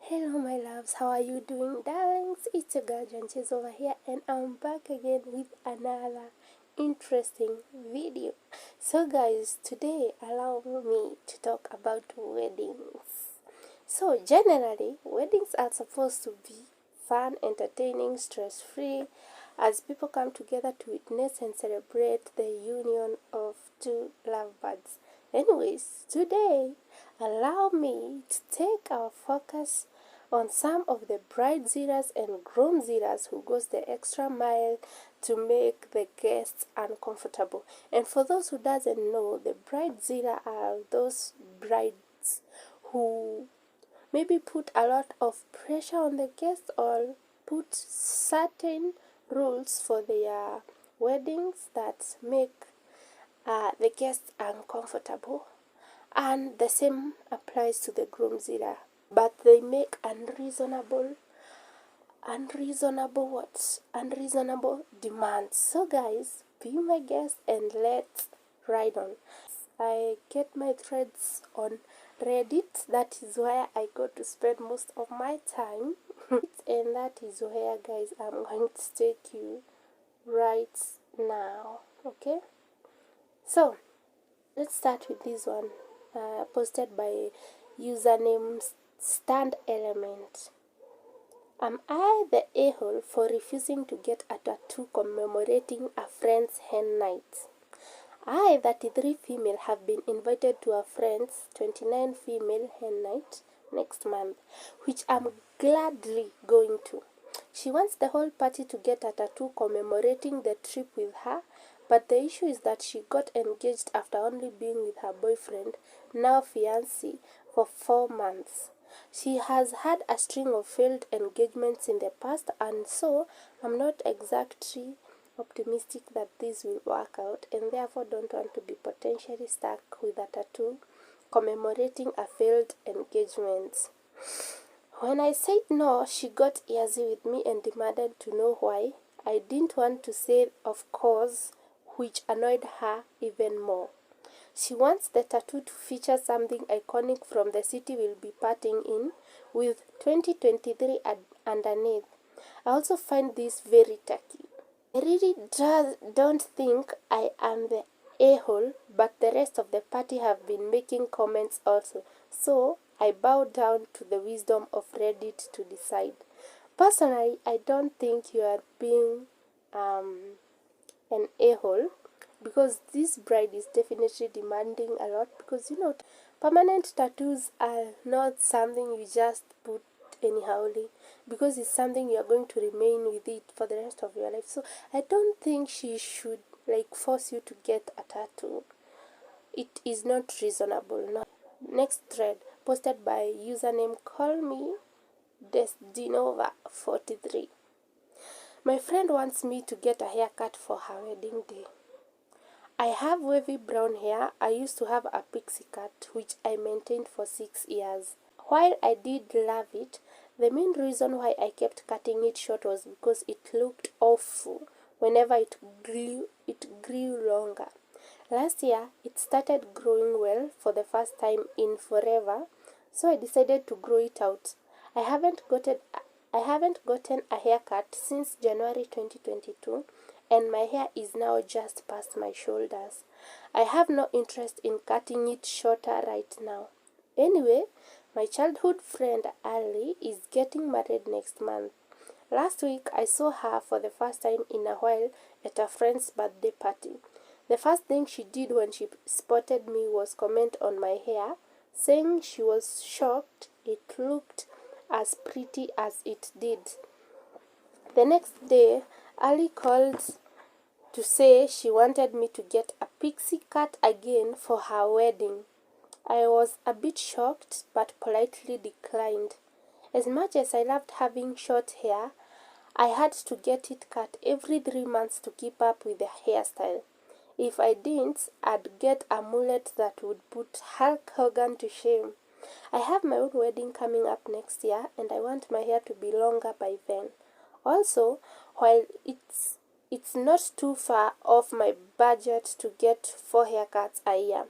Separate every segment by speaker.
Speaker 1: Hello my loves, how are you doing, darlings? It's your girl Janches over here, and I'm back again with another interesting video. So guys, today allow me to talk about weddings. So generally, weddings are supposed to be fun, entertaining, stress-free, as people come together to witness and celebrate the union of two lovebirds. Anyways, today, allow me to take our focus on some of the bridezillas and groomzillas who goes the extra mile to make the guests uncomfortable. And for those who doesn't know, the bridezilla are those brides who maybe put a lot of pressure on the guests or put certain rules for their weddings that make the guests uncomfortable. And the same applies to the groomzilla, but they make unreasonable demands. So guys, be my guest and let's ride on. I get my threads on Reddit. That is where I go to spend most of my time. And that is where, guys, I'm going to take you right now. Okay, so let's start with this one, posted by username Stand Element. Am I the a-hole for refusing to get a tattoo commemorating a friend's hen night? I, 33 female, have been invited to a friend's 29 female hen night next month, which I'm gladly going to. She wants the whole party to get a tattoo commemorating the trip with her, but the issue is that she got engaged after only being with her boyfriend, now fiancé, for 4 months. She has had a string of failed engagements in the past, and so I'm not exactly optimistic that this will work out, and therefore don't want to be potentially stuck with a tattoo commemorating a failed engagement. When I said no, she got easy with me and demanded to know why. I didn't want to say of course, which annoyed her even more. She wants the tattoo to feature something iconic from the city we'll be partying in, with 2023 underneath. I also find this very tacky. I really don't think I am the a-hole, but the rest of the party have been making comments also. So I bow down to the wisdom of Reddit to decide. Personally, I don't think you are being an a-hole, because this bride is definitely demanding a lot, because permanent tattoos are not something you just put anyhowly, because it's something you are going to remain with it for the rest of your life. So I don't think she should force you to get a tattoo. It is not reasonable. No. Next thread, posted by username call me Desdinova43. My friend wants me to get a haircut for her wedding day. I have wavy brown hair. I used to have a pixie cut, which I maintained for 6 years. While I did love it, the main reason why I kept cutting it short was because it looked awful whenever it grew longer. Last year, it started growing well for the first time in forever, so I decided to grow it out. I haven't gotten a haircut since January 2022, and my hair is now just past my shoulders. I have no interest in cutting it shorter right now. Anyway, my childhood friend Ali is getting married next month. Last week, I saw her for the first time in a while at a friend's birthday party. The first thing she did when she spotted me was comment on my hair, saying she was shocked it looked as pretty as it did. The next day, Ali called to say she wanted me to get a pixie cut again for her wedding. I was a bit shocked, but politely declined. As much as I loved having short hair, I had to get it cut every 3 months to keep up with the hairstyle. If I didn't, I'd get a mullet that would put Hulk Hogan to shame. I have my own wedding coming up next year, and I want my hair to be longer by then. Also, while it's not too far off my budget to get 4 haircuts a year,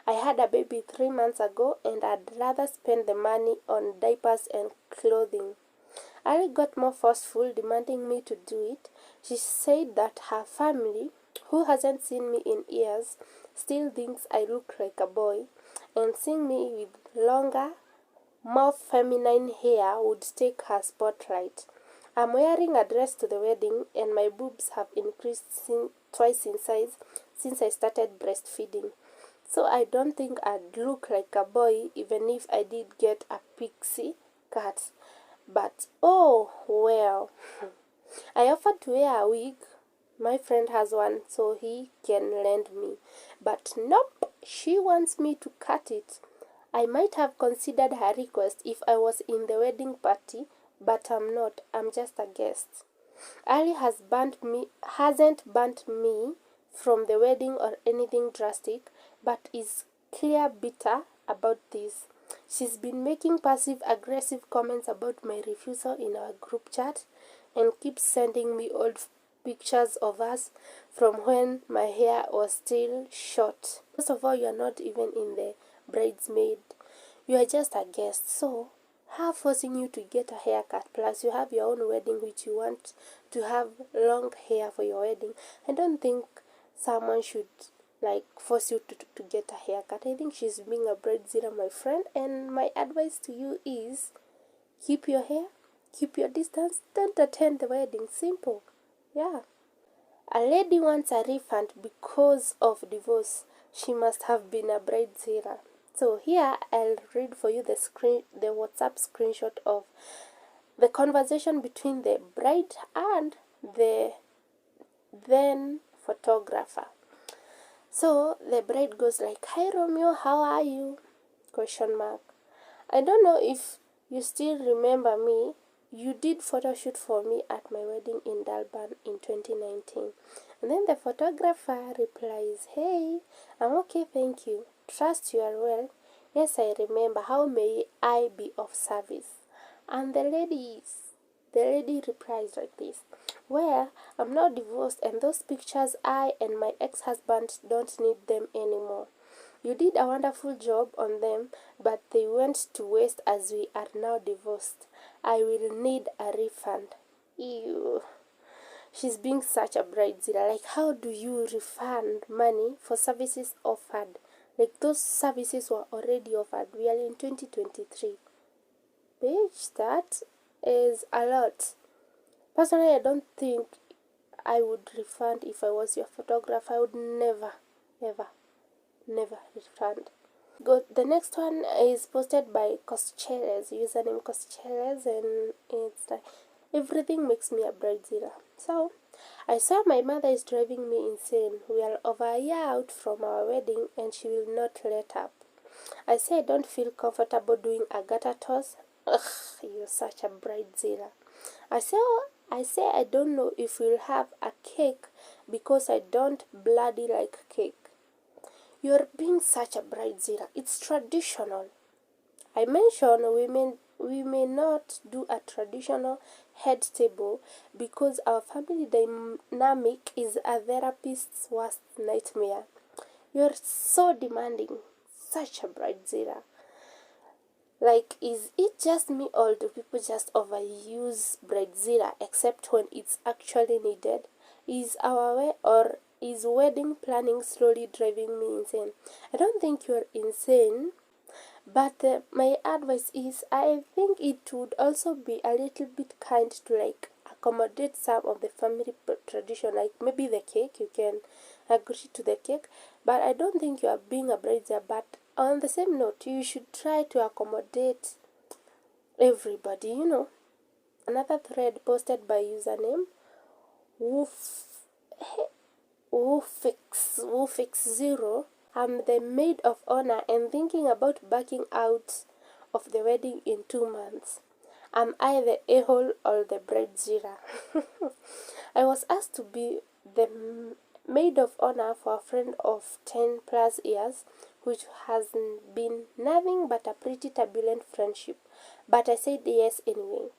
Speaker 1: I had a baby 3 months ago and I'd rather spend the money on diapers and clothing. Ali got more forceful, demanding me to do it. She said that her family, who hasn't seen me in years, still thinks I look like a boy, and seeing me with longer, more feminine hair would take her spotlight. I'm wearing a dress to the wedding, and my boobs have increased twice in size since I started breastfeeding. So I don't think I'd look like a boy even if I did get a pixie cut. But oh well. I offered to wear a wig. My friend has one, so he can lend me. But nope, she wants me to cut it. I might have considered her request if I was in the wedding party, but I'm not. I'm just a guest. Ali hasn't burnt me from the wedding or anything drastic, but is clear bitter about this. She's been making passive-aggressive comments about my refusal in our group chat and keeps sending me old pictures of us from when my hair was still short. First of all, you're not even in the bridesmaid. You are just a guest, so her forcing you to get a haircut, plus you have your own wedding which you want to have long hair for your wedding. I don't think someone should force you to get a haircut. I think she's being a bridezilla, my friend, and my advice to you is keep your hair, keep your distance, don't attend the wedding. Simple. Yeah. A lady wants a refund because of divorce. She must have been a bridezilla. So here I'll read for you the WhatsApp screenshot of the conversation between the bride and the then photographer. So the bride goes like, "Hi Romeo, how are you?" Question mark. "I don't know if you still remember me. You did photo shoot for me at my wedding in Durban in 2019. And then the photographer replies, "Hey, I'm okay, thank you. Trust you are well. Yes, I remember. How may I be of service?" And the lady replies like this: "Well, I'm now divorced and those pictures, I and my ex-husband don't need them anymore. You did a wonderful job on them, but they went to waste as we are now divorced. I will need a refund." Ew. She's being such a bridezilla. Like, how do you refund money for services offered? Like, those services were already offered. We are in 2023. Bitch, that is a lot. Personally, I don't think I would refund if I was your photographer. I would never, ever, never refund. The next one is posted by Coscheles, username Coscheles, and it's like, "Everything makes me a bridezilla. So, I saw my mother is driving me insane. We are over a year out from our wedding and she will not let up. I say I don't feel comfortable doing a gutter toss." Ugh, you're such a bridezilla. I say I don't know if we'll have a cake because I don't bloody like cake. You're being such a bridezilla. It's traditional. I mentioned we may not do a traditional head table because our family dynamic is a therapist's worst nightmare. You're so demanding. Such a bridezilla. Like, is it just me or do people just overuse bridezilla except when it's actually needed? Is our way or is wedding planning slowly driving me insane? I don't think you're insane, but my advice is I think it would also be a little bit kind to accommodate some of the family tradition, like maybe the cake, you can agree to the cake, but I don't think you are being a bridezilla. But on the same note, you should try to accommodate everybody. Another thread posted by username Woofix0. "I'm the maid of honor and thinking about backing out of the wedding in 2 months. Am I the a-hole or the bridezilla?" I was asked to be the maid of honor for a friend of 10 plus years, which has been nothing but a pretty turbulent friendship, but I said yes anyway.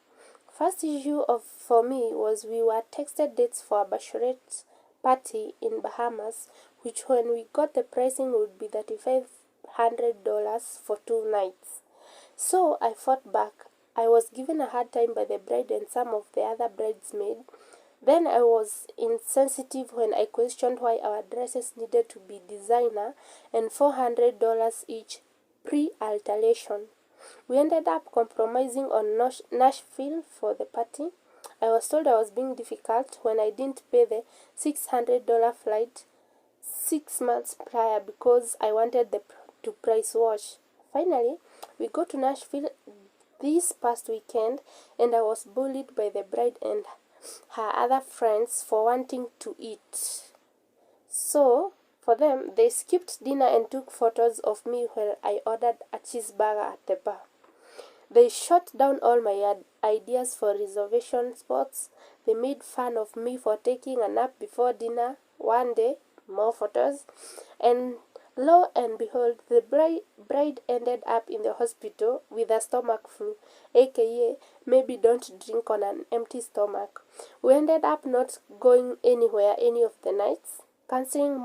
Speaker 1: First issue for me was we were texted dates for a bachelorette party in Bahamas, which when we got the pricing would be $500 for 2 nights. So I fought back. I was given a hard time by the bride and some of the other bridesmaids. Then I was insensitive when I questioned why our dresses needed to be designer and $400 each pre-alteration. We ended up compromising on Nashville for the party. I was told I was being difficult when I didn't pay the $600 flight 6 months prior because I wanted to price wash. Finally, we go to Nashville this past weekend and I was bullied by the bride and her other friends for wanting to eat. So, for them, they skipped dinner and took photos of me while I ordered a cheeseburger at the bar. They shot down all my ideas for reservation spots. They made fun of me for taking a nap before dinner one day, more photos, and lo and behold, the bride ended up in the hospital with a stomach flu, aka maybe don't drink on an empty stomach. We ended up not going anywhere any of the nights, cancelling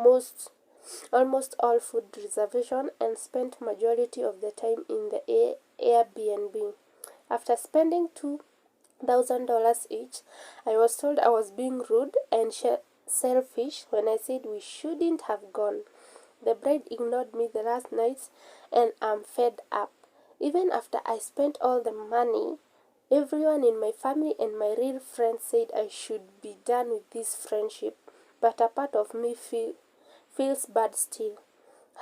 Speaker 1: almost all food reservation and spent majority of the time in the Airbnb. After spending $2,000 each, I was told I was being rude and selfish when I said we shouldn't have gone. The bride ignored me the last nights and I'm fed up. Even after I spent all the money, everyone in my family and my real friends said I should be done with this friendship, but a part of me feels bad still.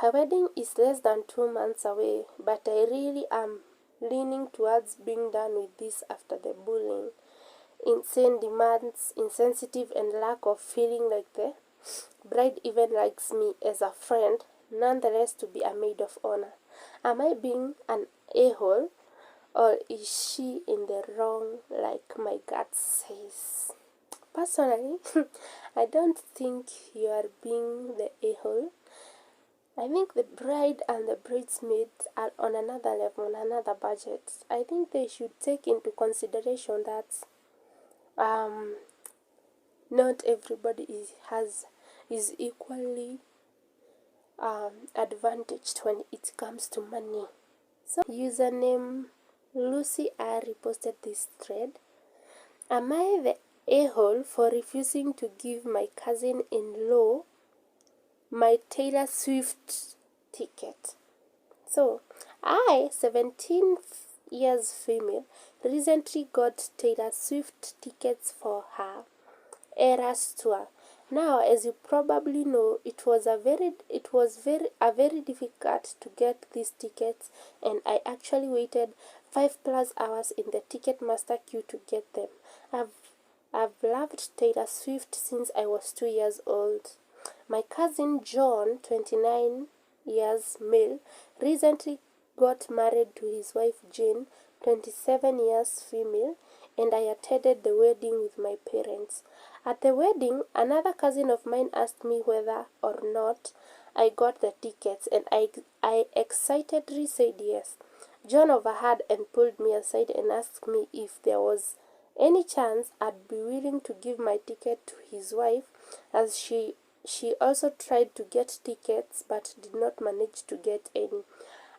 Speaker 1: Her wedding is less than 2 months away, but I really am leaning towards being done with this after the bullying, insane demands, insensitive and lack of feeling like the bride even likes me as a friend, nonetheless to be a maid of honor. Am I being an a-hole, or is she in the wrong like my gut says? Personally, I don't think you are being the a-hole. I think the bride and the bridesmaids are on another level, on another budget. I think they should take into consideration that not everybody is equally advantaged when it comes to money. So, username Lucy R reposted this thread. Am I the a-hole for refusing to give my cousin-in-law my Taylor Swift ticket? So, I, 17 years female, recently got Taylor Swift tickets for her Eras tour. Now, as you probably know, it was very difficult to get these tickets, and I actually waited 5+ hours in the Ticketmaster queue to get them. I've loved Taylor Swift since I was 2 years old. My cousin John, 29 years male, recently got married to his wife Jane, 27 years female, and I attended the wedding with my parents. At the wedding, another cousin of mine asked me whether or not I got the tickets, and I excitedly said yes. John overheard and pulled me aside and asked me if there was any chance I'd be willing to give my ticket to his wife, as she also tried to get tickets but did not manage to get any.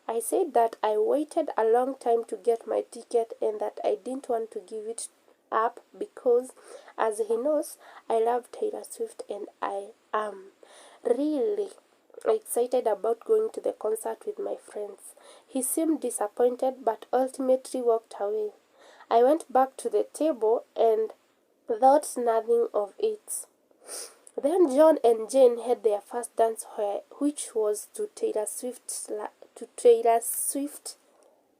Speaker 1: I said that I waited a long time to get my ticket and that I didn't want to give it up because, as he knows, I love Taylor Swift and I am really excited about going to the concert with my friends. He seemed disappointed but ultimately walked away. I went back to the table and thought nothing of it. Then John and Jane had their first dance, which was to Taylor Swift's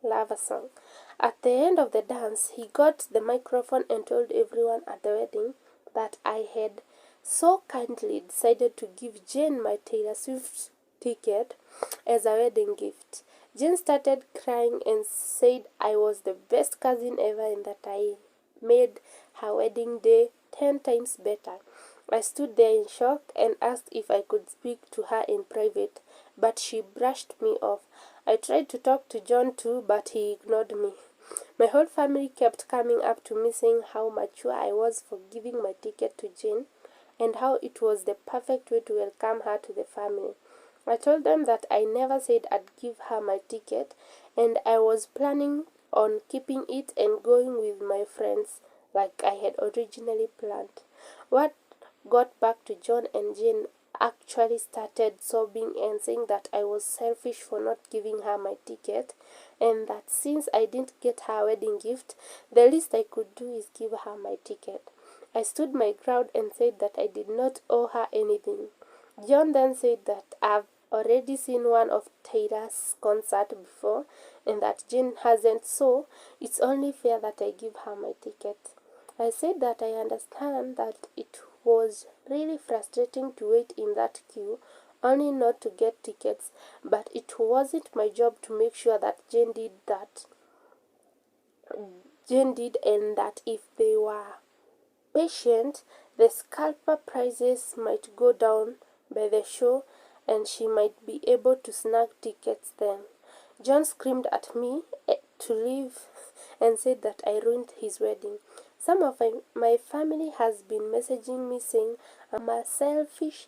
Speaker 1: Lava Song. At the end of the dance, he got the microphone and told everyone at the wedding that I had so kindly decided to give Jane my Taylor Swift ticket as a wedding gift. Jane started crying and said I was the best cousin ever and that I made her wedding day 10 times better. I stood there in shock and asked if I could speak to her in private, but she brushed me off. I tried to talk to John too, but he ignored me. My whole family kept coming up to me saying how mature I was for giving my ticket to Jane and how it was the perfect way to welcome her to the family. I told them that I never said I'd give her my ticket, and I was planning on keeping it and going with my friends like I had originally planned. What got back to John and Jane actually started sobbing and saying that I was selfish for not giving her my ticket, and that since I didn't get her wedding gift, the least I could do is give her my ticket. I stood my ground and said that I did not owe her anything. John then said that I've already seen one of Taylor's concert before and that Jane hasn't, so it's only fair that I give her my ticket. I said that I understand that it was really frustrating to wait in that queue only not to get tickets, but it wasn't my job to make sure that Jane did, and that if they were patient, the scalper prices might go down by the show and she might be able to snag tickets then. John screamed at me to leave and said that I ruined his wedding. Some of my family has been messaging me saying I'm a selfish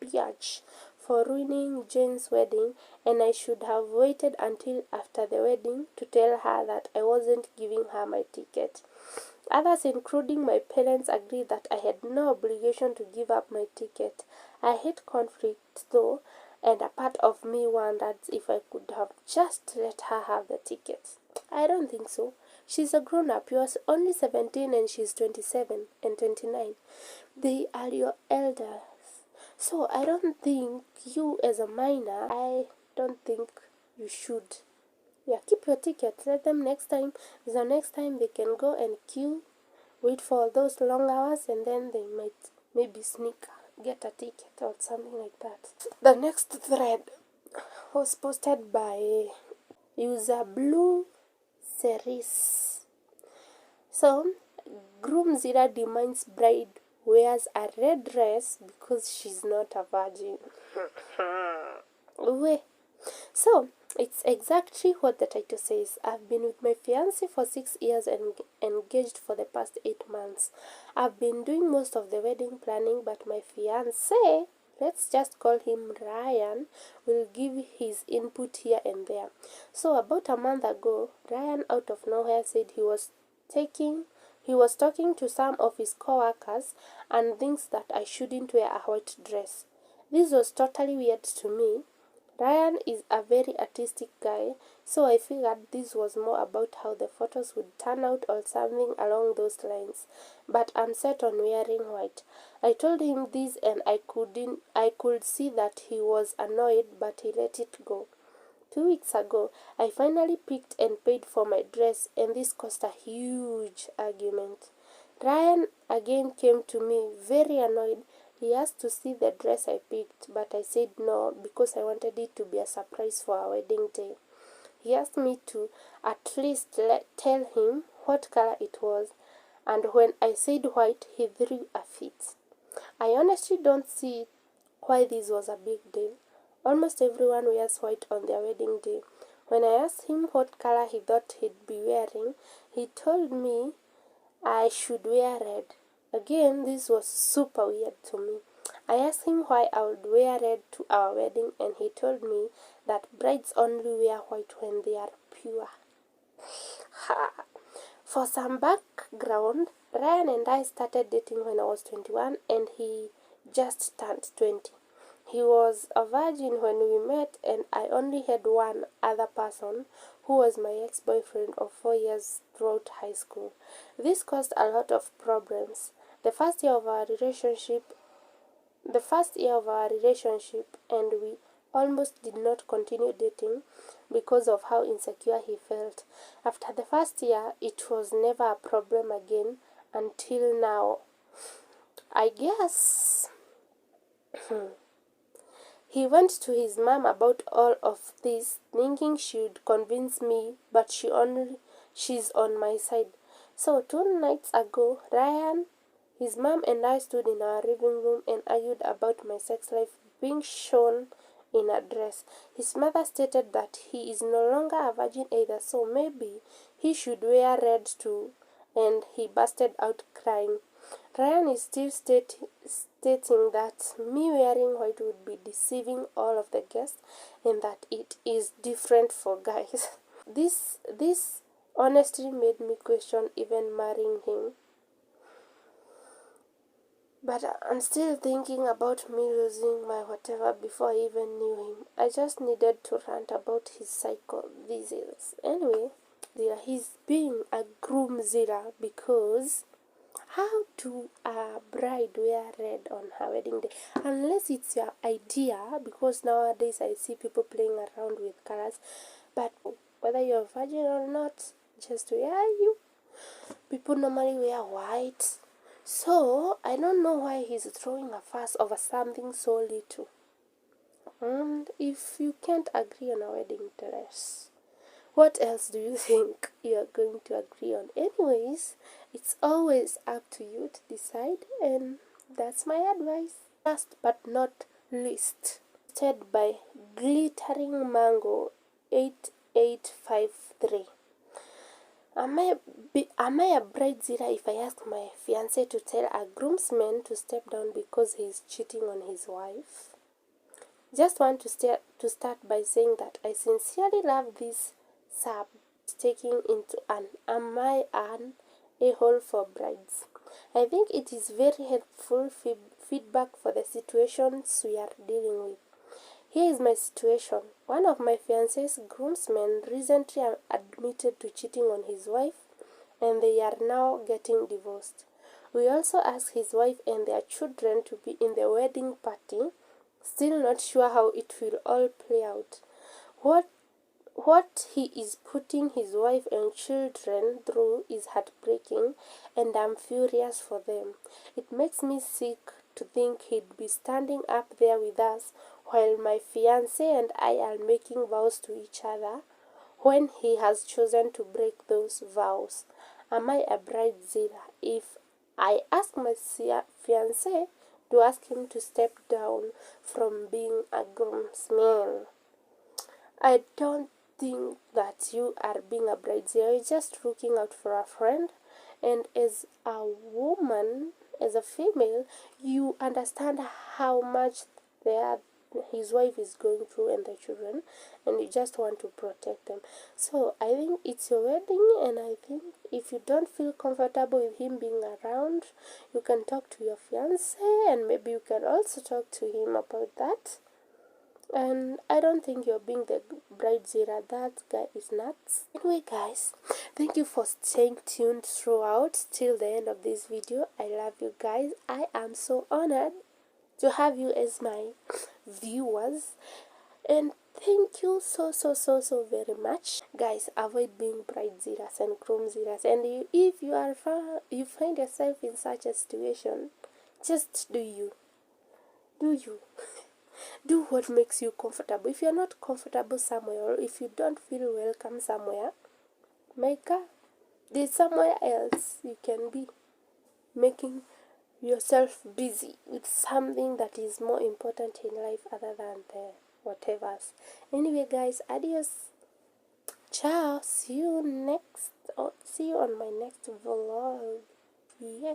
Speaker 1: bitch for ruining Jane's wedding and I should have waited until after the wedding to tell her that I wasn't giving her my ticket. Others, including my parents, agreed that I had no obligation to give up my ticket. I hate conflict, though, and a part of me wondered if I could have just let her have the ticket. I don't think so. She's a grown-up. You're only 17 and she's 27 and 29. They are your elders. So I don't think you as a minor, I don't think you should. Yeah, keep your ticket. Let them next time. The next time they can go and queue, wait for those long hours, and then they might maybe get a ticket or something like that. The next thread was posted by user Blue Cerise. So, Groomzilla demands bride wears a red dress because she's not a virgin. So, it's exactly what the title says. I've been with my fiancé for 6 years and engaged for the past 8 months. I've been doing most of the wedding planning, but my fiancé, let's just call him Ryan, will give his input here and there. So about a month ago, Ryan out of nowhere said he was talking to some of his co-workers and thinks that I shouldn't wear a white dress. This was totally weird to me. Ryan is a very artistic guy, so I figured this was more about how the photos would turn out or something along those lines. But I'm set on wearing white. I told him this and I could see that he was annoyed, but he let it go. 2 weeks ago, I finally picked and paid for my dress, and this caused a huge argument. Ryan again came to me very annoyed. He asked to see the dress I picked, but I said no because I wanted it to be a surprise for our wedding day. He asked me to at least tell him what color it was, and when I said white, he threw a fit. I honestly don't see why this was a big deal. Almost everyone wears white on their wedding day. When I asked him what color he thought he'd be wearing, he told me I should wear red. Again, this was super weird to me. I asked him why I would wear red to our wedding, and he told me that brides only wear white when they are pure. For some background, Ryan and I started dating when I was 21 and he just turned 20. He was a virgin when we met, and I only had one other person who was my ex-boyfriend of 4 years throughout high school. This caused a lot of problems. The first year of our relationship, and we almost did not continue dating because of how insecure he felt. After the first year, it was never a problem again until now. I guess he went to his mom about all of this, thinking she would convince me, but she's on my side. So 2 nights ago, Ryan, his mom and I stood in our living room and argued about my sex life being shown in a dress. His mother stated that he is no longer a virgin either, so maybe he should wear red too, and he busted out crying. Ryan is still stating that me wearing white would be deceiving all of the guests and that it is different for guys. This honestly made me question even marrying him. But I'm still thinking about me losing my whatever before I even knew him. I just needed to rant about his psycho disease. Anyway, he's being a groomzilla because how do a bride wear red on her wedding day? Unless it's your idea, because nowadays I see people playing around with colors. But whether you're a virgin or not, just wear you. People normally wear white. So, I don't know why he's throwing a fuss over something so little. And if you can't agree on a wedding dress, what else do you think you are going to agree on? Anyways, it's always up to you to decide, and that's my advice. Last but not least, said by Glittering Mango 8853. Am I a bridezilla if I ask my fiancé to tell a groomsman to step down because he's cheating on his wife? Just want to start by saying that I sincerely love this sub taking into an am I an a-hole for brides. I think it is very helpful feedback for the situations we are dealing with. Here is my situation. One of my fiancé's groomsmen recently admitted to cheating on his wife, and they are now getting divorced. We also asked his wife and their children to be in the wedding party, still not sure how it will all play out. What he is putting his wife and children through is heartbreaking, and I'm furious for them. It makes me sick to think he'd be standing up there with us while my fiancé and I are making vows to each other when he has chosen to break those vows. Am I a bridezilla if I ask my fiancé to ask him to step down from being a groomsman? I don't think that you are being a bridezilla. You're just looking out for a friend, and as a woman, as a female, you understand how much his wife is going through and the children, and you just want to protect them. So I think it's your wedding, and I think if you don't feel comfortable with him being around, you can talk to your fiance, and maybe you can also talk to him about that. And I don't think you're being the bridezilla. That guy is nuts. Anyway, guys, thank you for staying tuned throughout till the end of this video. I love you guys. I am so honored to have you as my viewers, and thank you so very much, guys. Avoid being bridezillas and groomzillas, and if you find yourself in such a situation, just do you do what makes you comfortable. If you're not comfortable somewhere, or if you don't feel welcome somewhere, there's somewhere else you can be, making yourself busy with something that is more important in life other than the whatevers. Anyway, guys, adios, ciao, see you on my next vlog. Yeah.